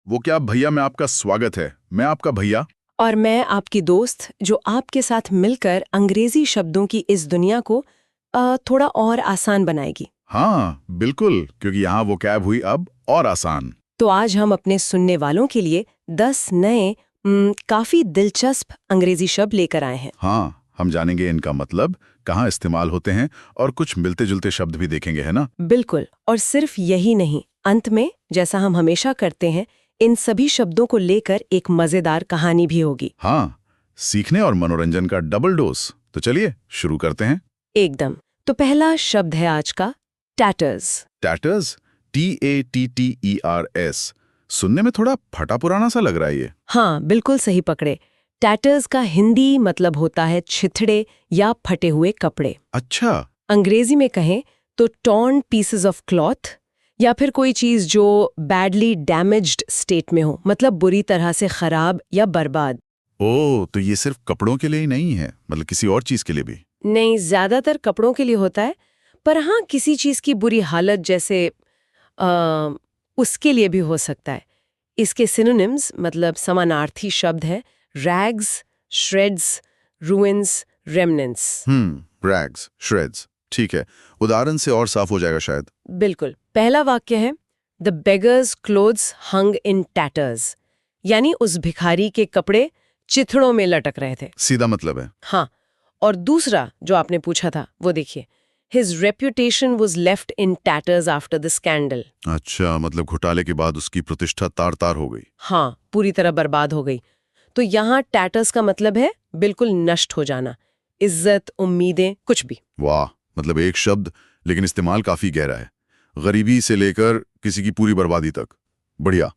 वो क्या भैया में आपका स्वागत है। मैं आपका भैया। और मैं आपकी दोस्त जो आपके साथ मिलकर अंग्रेजी शब्दों की इस दुनिया को थोड़ा और आसान बनाएगी। हाँ बिल्कुल, क्योंकि यहाँ वो कैब हुई अब और आसान। तो आज हम अपने सुनने वालों के लिए 10 नए काफी दिलचस्प अंग्रेजी शब्द लेकर आए हैं। हाँ, हम जानेंगे इनका मतलब, कहाँ इस्तेमाल होते हैं और कुछ मिलते जुलते शब्द भी देखेंगे, है ना। बिल्कुल। और सिर्फ यही नहीं, अंत में जैसा हम हमेशा करते हैं, इन सभी शब्दों को लेकर एक मजेदार कहानी भी होगी। हाँ, सीखने और मनोरंजन का डबल डोज। तो चलिए शुरू करते हैं। एकदम। तो पहला शब्द है आज का टैटर्स। टैटर्स, TATTERS। सुनने में थोड़ा फटा पुराना सा लग रहा है ये। हाँ, बिल्कुल सही पकड़े। टैटर्स का हिंदी मतलब होता है छिथड़े या फटे हुए कपड़े। अच्छा। अंग्रेजी में कहें तो टॉर्न पीसेस ऑफ क्लॉथ, या फिर कोई चीज जो बैडली डैमेज्ड स्टेट में हो, मतलब बुरी तरह से खराब या बर्बाद। ओह, तो ये सिर्फ कपड़ों के लिए ही नहीं है, मतलब किसी और चीज के लिए भी। नहीं, ज्यादातर कपड़ों के लिए होता है, पर हाँ, किसी चीज की बुरी हालत जैसे उसके लिए भी हो सकता है। इसके सिनोनिम्स मतलब समानार्थी शब्द है rags, shreds, ruins, remnants. Rags, shreds. ठीक है, उदाहरण से और साफ हो जाएगा शायद। बिल्कुल। पहला वाक्य है द बेगर्स क्लोथ्स हंग इन टैटर्स, यानी उस भिखारी के कपड़े चिथड़ों में लटक रहे थे। सीधा मतलब है। हाँ। और दूसरा जो आपने पूछा था वो देखिए, his reputation was left in tatters after the scandal. अच्छा, मतलब घोटाले के बाद उसकी प्रतिष्ठा तार तार हो गई। हाँ, पूरी तरह बर्बाद हो गई। तो यहाँ टैटर्स का मतलब है बिल्कुल नष्ट हो जाना, इज्जत, उम्मीदें, कुछ भी। वाह, मतलब एक शब्द लेकिन इस्तेमाल काफी गहरा है, गरीबी से लेकर किसी की पूरी बर्बादी तक। बढ़िया।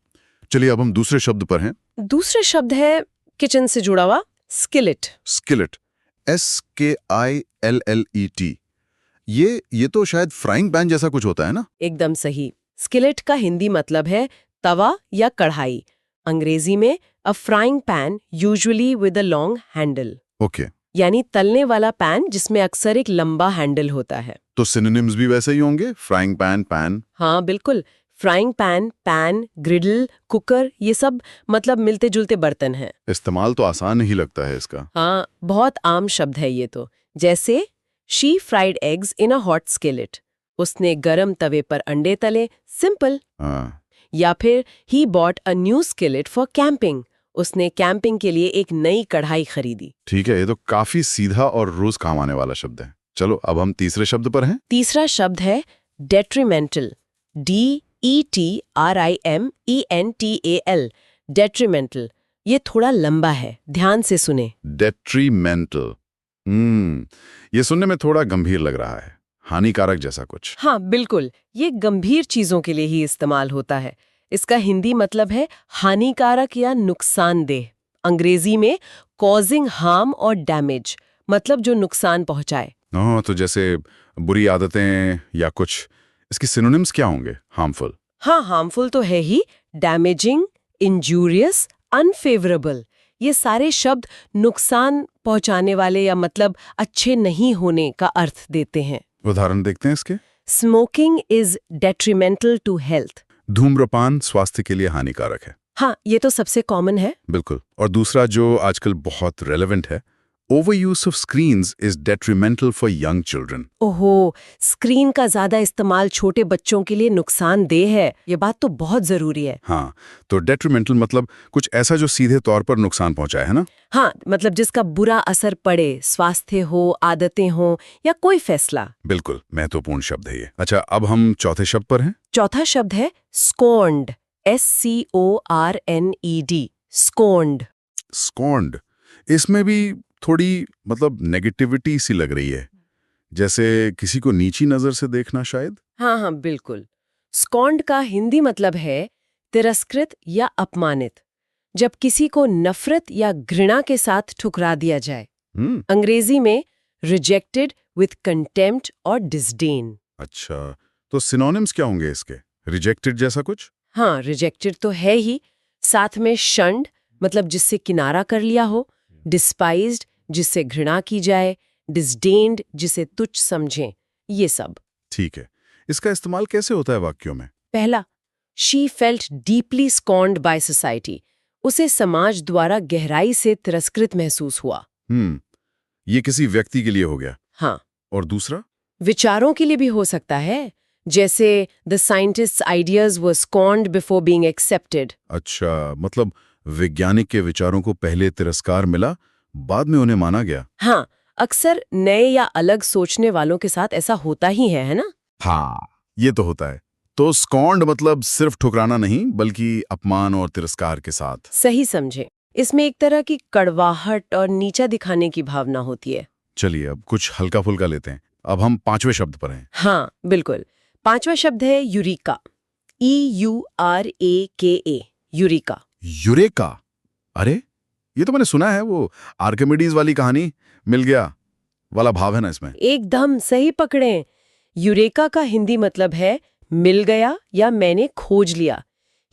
चलिए अब हम दूसरे शब्द पर हैं। दूसरे शब्द है किचन से जुड़ा हुआ स्किलेट। Skillet, SKILLET। ये तो शायद फ्राइंग पैन जैसा कुछ होता है ना। एकदम सही। स्किलेट का हिंदी मतलब है तवा या कढ़ाई। अंग्रेजी में a frying pan usually with a long handle, okay. यानी तलने वाला पैन जिसमें अक्सर एक लंबा हैंडल होता है। तो सिनोनिम्स भी वैसे ही होंगे, फ्राइंग पैन, पैन। हाँ बिल्कुल। फ्राइंग पैन, पैन, ग्रिडल, कुकर, ये सब मतलब मिलते जुलते बर्तन हैं। इस्तेमाल तो आसान ही लगता है इसका। हाँ, बहुत आम शब्द है ये तो। जैसे she fried eggs in a hot skillet, उसने गरम तवे पर अंडे तले, सिंपल। हाँ। या फिर he bought a new skillet for camping, उसने कैंपिंग के लिए एक नई कढ़ाई खरीदी। ठीक है, ये तो काफी सीधा और रोज काम आने वाला शब्द है। चलो अब हम तीसरे शब्द पर हैं। तीसरा शब्द है डेट्रीमेंटल। DETRIMENTAL, detrimental. ये थोड़ा लंबा है, ध्यान से सुने। डेट्रीमेंटल। ये सुनने में थोड़ा गंभीर लग रहा है, हानिकारक जैसा कुछ। हाँ बिल्कुल, ये गंभीर चीजों के लिए ही इस्तेमाल होता है। इसका हिंदी मतलब है हानिकारक या नुकसानदेह। अंग्रेजी में कॉजिंग हार्म और डैमेज, मतलब जो नुकसान पहुंचाए। ओह, तो जैसे बुरी आदतें या कुछ। इसके सिनोनिम्स क्या होंगे? हार्मफुल। हाँ, हार्मफुल तो है ही। डैमेजिंग, इंजूरियस, अनफेवरेबल, ये सारे शब्द नुकसान पहुंचाने वाले या मतलब अच्छे नहीं होने का अर्थ देते हैं। उदाहरण देखते हैं इसके। Smoking is detrimental to health. धूम्रपान स्वास्थ्य के लिए हानिकारक है। हाँ, ये तो सबसे कॉमन है। बिल्कुल। और दूसरा जो आजकल बहुत रेलेवेंट है, over use of screens is detrimental for young children. ओहो, स्क्रीन का ज्यादा इस्तेमाल छोटे बच्चों के लिए नुकसानदेह है, ये बात तो बहुत जरूरी है। हाँ, तो डेट्रीमेंटल मतलब कुछ ऐसा जो सीधे तौर पर नुकसान पहुंचाए, है ना। हाँ, मतलब जिसका बुरा असर पड़े, स्वास्थ्य हो, आदतें हो या कोई फैसला। बिल्कुल महत्वपूर्ण शब्द है ये। अच्छा, अब हम चौथे शब्द पर हैं। चौथा शब्द है स्कॉर्न्ड। SCORNED, स्कॉर्न्ड। स्कॉर्न्ड, इसमें भी थोड़ी मतलब नेगेटिविटी सी लग रही है, जैसे किसी को नीची नजर से देखना शायद। हाँ हाँ बिल्कुल। स्कॉर्न्ड का हिंदी मतलब है तिरस्कृत या अपमानित, जब किसी को नफरत या घृणा के साथ ठुकरा दिया जाए। हम्म। अंग्रेजी में रिजेक्टेड विथ कंटेम्प्ट और डिसडेन। अच्छा, तो सिनोनिम्स क्या होंगे इसके? रिजेक्टेड जैसा कुछ। हाँ, रिजेक्टेड तो है ही, साथ में शंड मतलब जिससे किनारा कर लिया हो, डिस्पाइज्ड जिससे घृणा की जाए, डिसडेन्ड जिसे तुच्छ समझें, ये सब। ठीक है, इसका इस्तेमाल कैसे होता है वाक्यों में? पहला, she felt deeply scorned by society. उसे समाज द्वारा गहराई से तिरस्कृत महसूस हुआ। ये किसी व्यक्ति के लिए हो गया। हाँ, और दूसरा? विचारों के लिए भी हो सकता है, जैसे the scientists ideas were scorned before being accepted. अच्छा, मतलब वैज्ञानिक के विचारों को पहले तिरस्कार मिला, बाद में उन्हें माना गया। हाँ, अक्सर नए या अलग सोचने वालों के साथ ऐसा होता ही है ना? हाँ, ये तो होता है। तो स्कॉन्ड मतलब सिर्फ ठुकराना नहीं, बल्कि अपमान और तिरस्कार के साथ। सही समझे। इसमें एक तरह की कड़वाहट और नीचा दिखाने की भावना होती है। चलिए अब कुछ हल्का फुल्का लेते हैं। अब हम 5वें शब्द पर हैं। हाँ, बिल्कुल। 5वां शब्द है यूरिका। EURAKA, Eureka. यूरेका? अरे, ये तो मैंने सुना है, वो आर्किमिडीज वाली कहानी, मिल गया वाला भाव है ना इसमें। एकदम सही पकड़ें। यूरेका का हिंदी मतलब है मिल गया या मैंने खोज लिया।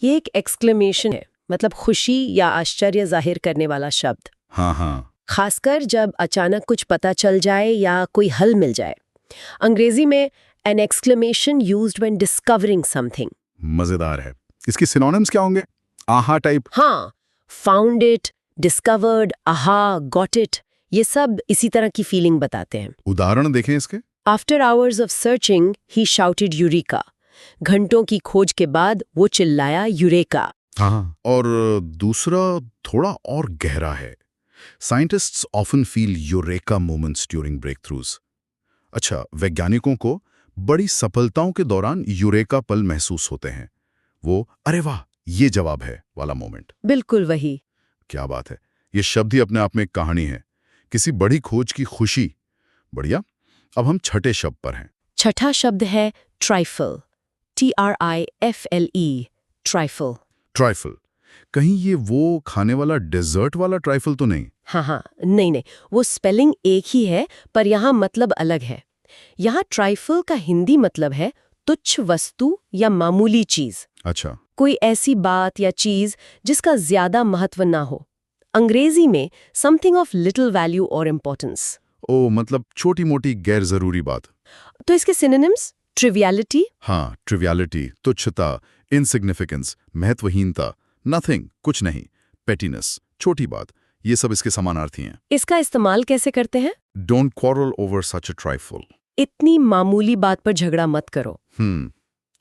ये एक एक्सक्लेमेशन है, मतलब खुशी या आश्चर्य जाहिर करने वाला शब्द। हाँ हाँ। खासकर जब अचानक कुछ पता चल जाए या कोई हल मिल जाए। अंग्रेजी में an exclamation used when discovering something। मजेदार है। इसके सिनोनिम्स क्या होंगे? आहा टाइप? हाँ, found it, discovered, aha, got it, ये सब इसी तरह की फीलिंग बताते हैं। उदाहरण देखें इसके। After hours of searching, he shouted Eureka। घंटों की खोज के बाद वो चिल्लाया यूरेका। हाँ। और दूसरा थोड़ा और गहरा है। Scientists often feel eureka moments during breakthroughs। अच्छा, वैज्ञानिकों को बड़ी सफलताओं के दौरान यूरेका पल महसूस होते हैं। वो अरे वाह, ये जवाब है वाला मोमेंट। बिल्कुल वही। क्या बात है। ये शब्द ही अपने आप में एक कहानी है, किसी बड़ी खोज की खुशी। बढ़िया। अब हम छठे शब्द पर हैं। छठा शब्द है ट्राइफल। TRIFLE, trifle. ट्राइफल। कहीं ये वो खाने वाला डेजर्ट वाला ट्राइफल तो नहीं? हाँ, नहीं, वो स्पेलिंग एक ही है, पर यहाँ मतलब अलग है। यहाँ ट्राइफल का हिंदी मतलब है तुच्छ वस्तु या मामूली चीज। अच्छा। कोई ऐसी बात या चीज जिसका ज्यादा महत्व ना हो। अंग्रेजी में समथिंग ऑफ लिटिल वैल्यू और इम्पोर्टेंस। ओ, मतलब छोटी मोटी गैर जरूरी बात। तो इसके सिनोनिम्स ट्रिवियलिटी। हाँ, ट्रिवियलिटी, तुच्छता, इनसिग्निफिकेंस, महत्वहीनता, नथिंग, कुछ नहीं, पेटीनेस, छोटी बात, ये सब इसके समानार्थी हैं। इसका इस्तेमाल कैसे करते हैं? Don't quarrel over such a trifle. इतनी मामूली बात पर झगड़ा मत करो।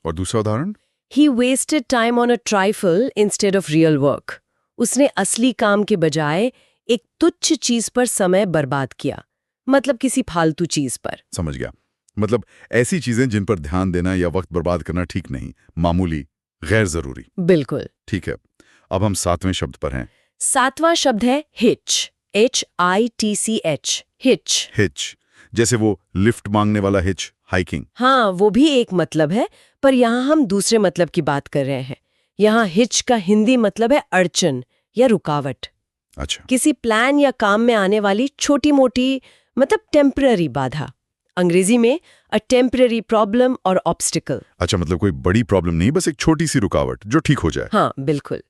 और दूसरा उदाहरण? He wasted time on a trifle instead of real work। उसने असली काम के बजाय एक तुच्छ चीज पर समय बर्बाद किया, मतलब किसी फालतू चीज पर। समझ गया। मतलब ऐसी चीजें जिन पर ध्यान देना या वक्त बर्बाद करना ठीक नहीं, मामूली, गैर जरूरी। बिल्कुल। ठीक है। अब हम 7वें शब्द पर हैं। 7वां शब्द है हिच। HITCH, hitch. हिच, जैसे वो लिफ्ट मांगने वाला हिच, हाइकिंग। हाँ, वो भी एक मतलब है, पर यहाँ हम दूसरे मतलब की बात कर रहे हैं। यहाँ हिच का हिंदी मतलब है अड़चन या रुकावट। अच्छा। किसी प्लान या काम में आने वाली छोटी मोटी, मतलब टेम्पररी बाधा। अंग्रेजी में अ टेम्पररी प्रॉब्लम और ऑब्स्टिकल। अच्छा, मतलब कोई बड़ी प्रॉब्लम नहीं, बस एक छोटी सी रुकावट जो ठीक हो जाए। हाँ, बिल्कुल।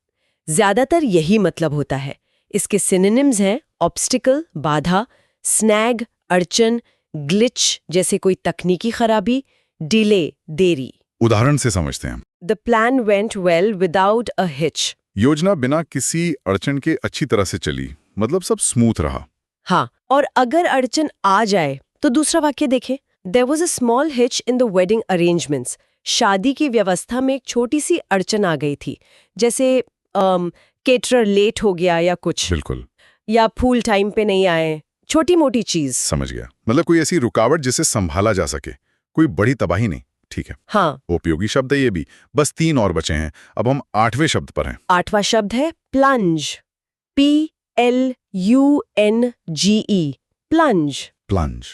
ज्यादातर यही मतलब होता है। इसके सिनोनिम्स हैं ऑब्स्टिकल, बाधा, स्नैग, अड़चन, ग्लिच जैसे कोई तकनीकी खराबी, डिले, देरी। उदाहरण से समझते हैं। The plan went well without a hitch. योजना बिना किसी अड़चन के अच्छी तरह से चली, मतलब सब स्मूथ रहा। हाँ, और अगर अड़चन आ जाए तो दूसरा वाक्य देखें। There was a small hitch in the wedding arrangements। शादी की व्यवस्था में एक छोटी सी अड़चन आ गई थी, जैसे केटरर लेट हो गया या कुछ। बिल्कुल। या फूल टाइम पे नहीं आए, छोटी मोटी चीज। समझ गया। मतलब कोई ऐसी रुकावट जिसे संभाला जा सके, कोई बड़ी तबाही नहीं। ठीक है। हाँ, उपयोगी शब्द है ये भी। बस 3 और बचे हैं। अब हम 8वें शब्द पर हैं। 8वां शब्द है प्लंज। PLUNGE, plunge. प्लंज,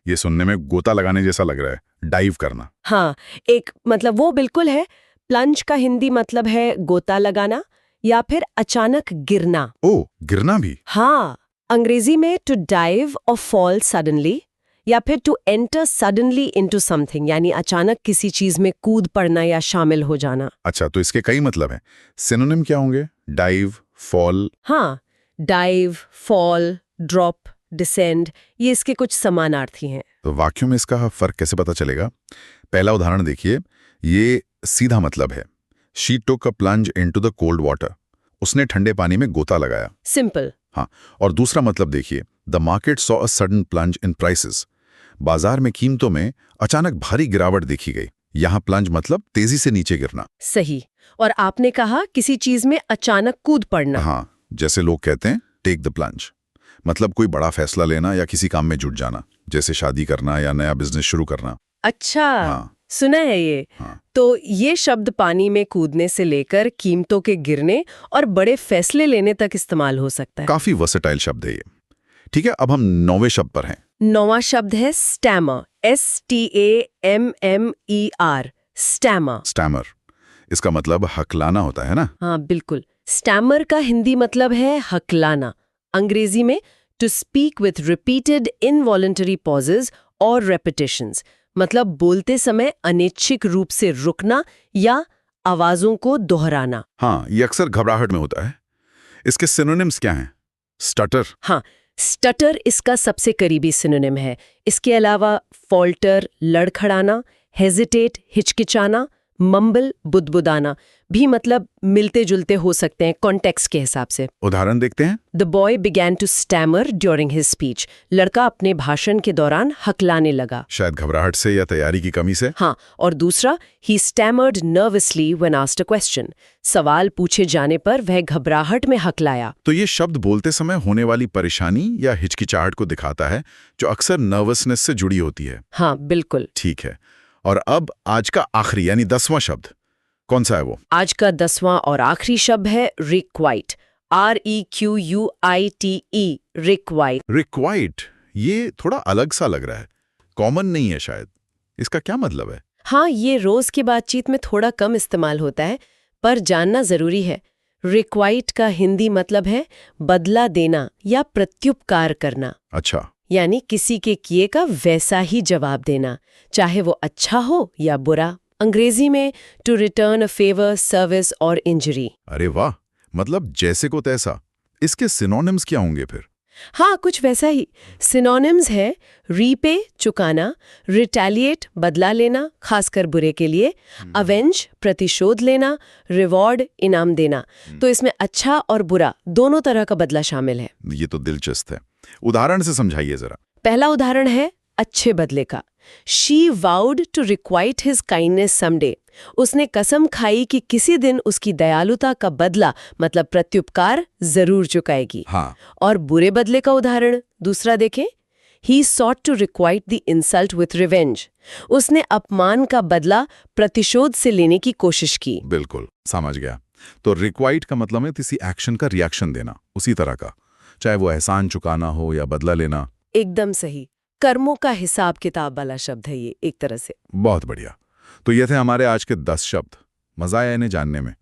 ये सुनने में गोता लगाने जैसा लग रहा है, डाइव करना। हाँ, एक मतलब वो बिल्कुल है। प्लंज का हिंदी मतलब है गोता लगाना या फिर अचानक गिरना। ओ, गिरना भी? हाँ, अंग्रेजी में टू डाइव और फॉल सडनली, या फिर to enter suddenly into something, यानी अचानक किसी चीज में कूद पड़ना या शामिल हो जाना। अच्छा, तो इसके कई मतलब हैं। सिनोनिम क्या होंगे? Dive, fall. हाँ, डाइव, फॉल, ड्रॉप, डिसेंड, ये इसके कुछ समानार्थी हैं। तो वाक्यों में इसका फर्क कैसे पता चलेगा? पहला उदाहरण देखिए। ये सीधा मतलब है, she took a plunge into the cold water. उसने ठंडे पानी में गोता लगाया। सिंपल। हाँ, और दूसरा मतलब देखिए, the market saw a sudden plunge in prices. बाजार में कीमतों में अचानक भारी गिरावट देखी गई। यहाँ प्लंज मतलब तेजी से नीचे गिरना। सही। और आपने कहा किसी चीज में अचानक कूद पड़ना। हाँ, जैसे लोग कहते हैं टेक द प्लंज, मतलब कोई बड़ा फैसला लेना या किसी काम में जुट जाना, जैसे शादी करना या नया बिजनेस शुरू करना। अच्छा। हाँ। सुना है ये। हाँ। तो ये शब्द पानी में कूदने से लेकर कीमतों के गिरने और बड़े फैसले लेने तक इस्तेमाल हो सकता है। काफी वर्सेटाइल शब्द है ये। ठीक है, अब हम 9वें शब्द पर हैं। 9वां शब्द है स्टैमर। STAMMER। स्टैमर। स्टैमर, इसका मतलब हकलाना होता है ना? हाँ बिल्कुल। स्टैमर का हिंदी मतलब है हकलाना। अंग्रेजी में to speak with repeated involuntary pauses और रेपिटेशंस, मतलब बोलते समय अनैच्छिक रूप से रुकना या आवाजों को दोहराना। हाँ, ये अक्सर घबराहट में होता है। इसके सिनोनिम्स क्या हैं? स्टटर। हाँ, स्टटर इसका सबसे करीबी सिनोनिम है। इसके अलावा फॉल्टर लड़खड़ाना, हेजिटेट हिचकिचाना, मम्बल बुदबुदाना भी मतलब मिलते जुलते हो सकते हैं कॉन्टेक्स्ट के हिसाब से। उदाहरण देखते हैं। The boy began to stammer during his speech. लड़का अपने भाषण के दौरान हकलाने लगा, शायद घबराहट से या तैयारी की कमी से। हाँ। और दूसरा, he stammered nervously when asked a question. सवाल पूछे जाने पर वह घबराहट में हकलाया। तो ये शब्द बोलते समय होने वाली परेशानी या हिचकिचाहट को दिखाता है, जो अक्सर नर्वसनेस से जुड़ी होती है। हाँ बिल्कुल। ठीक है, और अब आज का आखिरी यानी 10वां शब्द कौन सा है वो? आज का 10वां और आखिरी शब्द है रिक्वाइट। REQUITE। रिक्वाइट। रिक्वाइट, ये थोड़ा अलग सा लग रहा है, कॉमन नहीं है शायद। इसका क्या मतलब है? हाँ, ये रोज की बातचीत में थोड़ा कम इस्तेमाल होता है, पर जानना जरूरी है। रिक्वाइट का हिंदी मतलब है बदला देना या प्रत्युपकार करना। अच्छा। यानी किसी के किए का वैसा ही जवाब देना, चाहे वो अच्छा हो या बुरा। अंग्रेजी में to return a favour, service और इंजरी। अरे वाह, मतलब जैसे को तैसा। इसके सिनोनिम्स क्या होंगे फिर? हाँ, कुछ वैसा ही। सिनोनिम्स है रीपे चुकाना, रिटेलिएट बदला लेना खासकर बुरे के लिए, अवेंज प्रतिशोध लेना, रिवॉर्ड इनाम देना। तो इसमें अच्छा और बुरा दोनों तरह का बदला शामिल है। ये तो दिलचस्प है, उदाहरण से समझाइए जरा। पहला उदाहरण है अच्छे बदले का। She vowed to requite his kindness someday. उसने कसम खाई कि किसी दिन उसकी दयालुता का बदला मतलब प्रत्युपकार जरूर चुकाएगी। हाँ। और बुरे बदले का उदाहरण दूसरा देखें। He sought to requite the insult with revenge. उसने अपमान का बदला प्रतिशोध से लेने की कोशिश की। बिल्कुल, समझ गया। तो रिक्वाइट का मतलब है किसी एक्शन का रिएक्शन देना, उसी तरह का, चाहे वो एहसान चुकाना हो या बदला लेना। एकदम सही। कर्मों का हिसाब किताब वाला शब्द है ये एक तरह से। बहुत बढ़िया। तो ये थे हमारे आज के 10 शब्द। मजा आया इन्हें जानने में।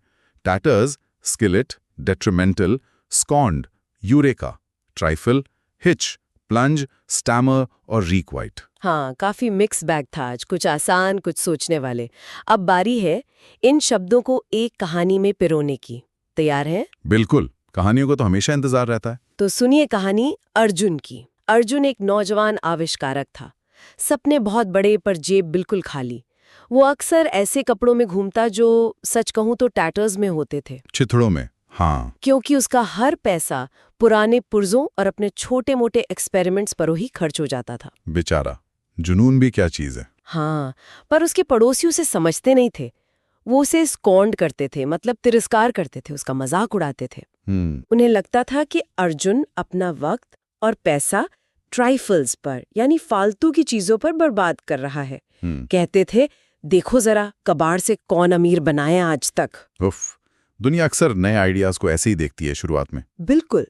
Tatters, skillet, detrimental, scorned, eureka, trifle, hitch, plunge, stammer और रिक्वाइट। हाँ, काफी मिक्स बैग था आज, कुछ आसान कुछ सोचने वाले। अब बारी है इन शब्दों को एक कहानी में पिरोने की। तैयार हैं? बिल्कुल, कहानियों को तो हमेशा इंतजार रहता है। तो सुनिए कहानी अर्जुन की। अर्जुन एक नौजवान आविष्कारक था। सपने बहुत बड़े पर जेब बिल्कुल खाली। वो अक्सर ऐसे कपड़ों में घूमता जो सच कहूं तो टैटर्स में होते थे। चिथड़ों में। हाँ। क्योंकि उसका हर पैसा पुराने पुर्जों और अपने छोटे मोटे एक्सपेरिमेंट्स पर ही खर्च हो जाता था। बेचारा, जुनून भी क्या चीज है। हाँ, पर उसके पड़ोसी उसे समझते नहीं थे। वो उसे स्कॉन्ड करते थे, मतलब तिरस्कार करते थे, उसका मजाक उड़ाते थे। उन्हें लगता था कि अर्जुन अपना वक्त और पैसा ट्राइफल्स पर यानी फालतू की चीजों पर बर्बाद कर रहा है। कहते थे, देखो जरा कबाड़ से कौन अमीर बनाया आज तक। उफ, दुनिया अक्सर नए आइडियाज को ऐसे ही देखती है शुरुआत में। बिल्कुल।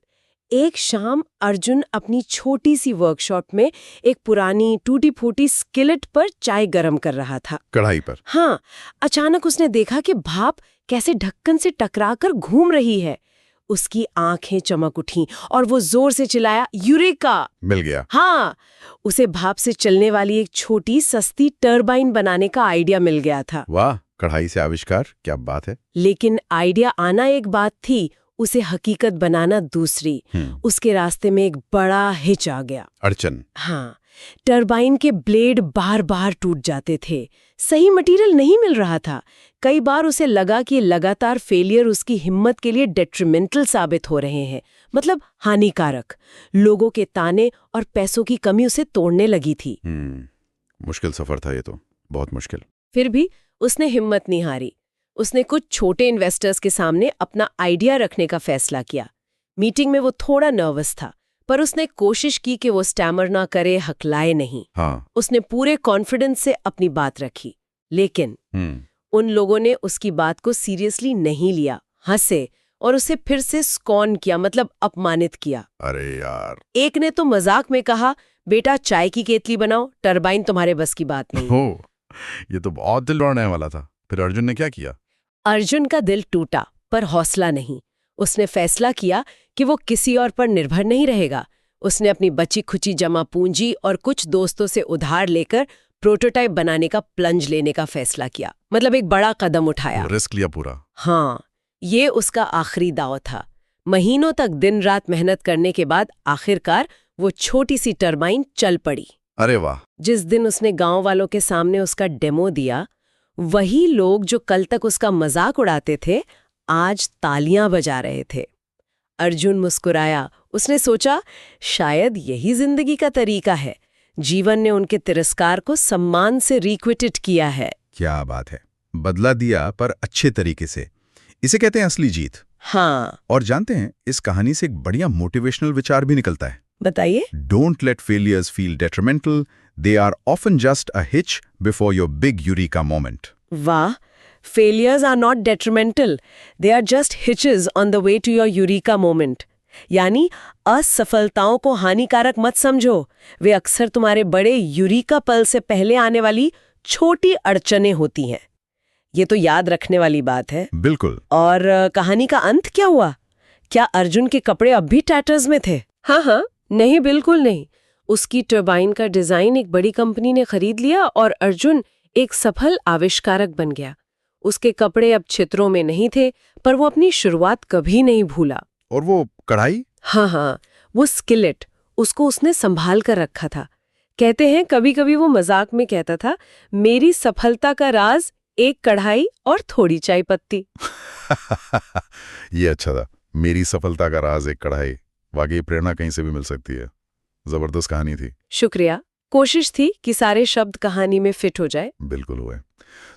एक शाम अर्जुन अपनी छोटी सी वर्कशॉप में एक पुरानी टूटी फूटी स्किलेट पर चाय गरम कर रहा था। कढ़ाई पर। हाँ, अचानक उसने देखा कि भाप कैसे ढक्कन से टकराकर घूम रही है। उसकी आंखें चमक उठीं और वो जोर से चिल्लाया, यूरेका! मिल गया। हाँ, उसे भाप से चलने वाली एक छोटी सस्ती टरबाइन बनाने का आइडिया मिल गया था। वाह, कढ़ाई से आविष्कार, क्या बात है। लेकिन आइडिया आना एक बात थी, उसे हकीकत बनाना दूसरी। उसके रास्ते में एक बड़ा हिच आ गया। अड़चन। हाँ, टरबाइन के ब्लेड बार बार टूट जाते थे, सही मटेरियल नहीं मिल रहा था। कई बार उसे लगा कि लगातार फेलियर उसकी हिम्मत के लिए डेट्रीमेंटल साबित हो रहे हैं, मतलब हानिकारक। लोगों के ताने और पैसों की कमी उसे तोड़ने लगी थी। मुश्किल सफर था ये तो, बहुत मुश्किल। फिर भी उसने हिम्मत नहीं हारी। उसने कुछ छोटे इन्वेस्टर्स के सामने अपना आइडिया रखने का फैसला किया। मीटिंग में वो थोड़ा नर्वस था, पर उसने कोशिश की कि वो स्टैमर ना करे, हकलाए नहीं। हाँ। उसने पूरे कॉन्फिडेंस से अपनी बात रखी। लेकिन उन लोगों ने उसकी बात को सीरियसली नहीं लिया, हंसे और उसे फिर से स्कॉन किया, मतलब अपमानित किया। अरे यार। एक ने तो मजाक में कहा, बेटा चाय की केतली बनाओ, टरबाइन तुम्हारे बस की बात नहीं। हो, ये तो बहुत दिल तोड़ने वाला था। फिर अर्जुन ने क्या किया? अर्जुन का दिल टूटा, पर हौसला नहीं। उसने फैसला किया कि वो किसी और पर निर्भर नहीं रहेगा। उसने अपनी बची खुची जमा पूंजी और कुछ दोस्तों से उधार लेकर प्रोटोटाइप बनाने का प्लंज लेने का फैसला किया, मतलब एक बड़ा कदम उठाया। रिस्क लिया पूरा। हाँ, ये उसका आखिरी दांव था। महीनों तक दिन रात मेहनत करने के बाद आखिरकार वो छोटी सी टरबाइन चल पड़ी। अरे वाह। जिस दिन उसने गांव वालों के सामने उसका डेमो दिया, वही लोग जो कल तक उसका मजाक उड़ाते थे, आज तालियां बजा रहे थे। अर्जुन मुस्कुराया। उसने सोचा, शायद यही जिंदगी का तरीका है। जीवन ने उनके तिरस्कार को सम्मान से रिक्विटेड किया है। क्या बात है, बदला दिया पर अच्छे तरीके से। इसे कहते हैं असली जीत। हाँ, और जानते हैं, इस कहानी से एक बढ़िया मोटिवेशनल विचार भी निकलता है। बताइए। Don't let failures feel detrimental, they are often just a hitch before your big eureka moment. वाह, failures are not detrimental, they are just hitches on the way to your eureka moment. यानी असफलताओं को हानिकारक मत समझो, वे अक्सर तुम्हारे बड़े यूरिका पल से पहले आने वाली छोटी अड़चनें होती हैं। ये तो याद रखने वाली बात है। बिल्कुल। और कहानी का अंत क्या हुआ? क्या अर्जुन के कपड़े अब भी टैटर्स में थे? हाँ, नहीं, बिल्कुल नहीं। उसकी टरबाइन का डिजाइन एक बड़ी कंपनी ने खरीद लिया और अर्जुन एक सफल आविष्कारक बन गया। उसके कपड़े अब छित्रों में नहीं थे, पर वो अपनी शुरुआत कभी नहीं भूला। और वो कढ़ाई? हाँ, वो स्किलेट, उसको उसने संभाल कर रखा था। कहते हैं कभी-कभी वो मजाक में कहता था, मेरी सफलता का राज एक कढ़ाई और थोड़ी चाय पत्ती। ये अच्छा था, मेरी सफलता का राज एक कढ़ाई। वाकई प्रेरणा कहीं से भी मिल सकती है। जबरदस्त कहानी थी। शुक्रिया। कोशिश थी कि सारे शब्द कहानी में फिट हो जाए। बिल्कुल हुए।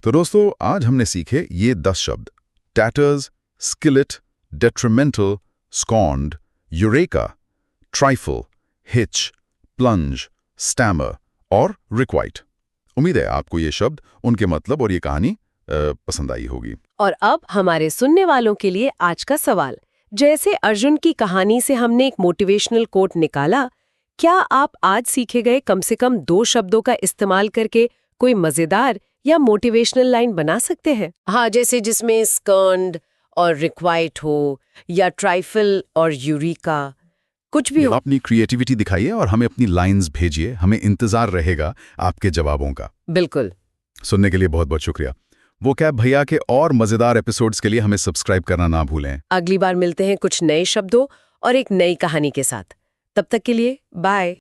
तो दोस्तों, आज हमने सीखे ये 10 शब्द: tatters, skillet, detrimental, scorned, eureka, trifle, hitch, plunge, stammer और रिक्वाइट। उम्मीद है आपको ये शब्द, उनके मतलब और ये कहानी पसंद आई होगी। और अब हमारे सुनने वालों के लिए आज का सवाल। जैसे अर्जुन की कहानी से हमने एक मोटिवेशनल कोट निकाला, क्या आप आज सीखे गए कम से कम 2 शब्दों का इस्तेमाल करके कोई मजेदार या मोटिवेशनल लाइन बना सकते हैं? हाँ, जैसे जिसमें स्कर्न्ड और रिक्वाइट हो, या ट्राइफल और यूरिका, कुछ भी हो। अपनी क्रिएटिविटी दिखाइए और हमें अपनी लाइंस भेजिए। हमें इंतजार रहेगा आपके जवाबों का। बिल्कुल। सुनने के लिए बहुत बहुत शुक्रिया। वो कैब भैया के और मजेदार एपिसोड्स के लिए हमें सब्सक्राइब करना ना भूलें। अगली बार मिलते हैं कुछ नए शब्दों और एक नई कहानी के साथ। तब तक के लिए बाय।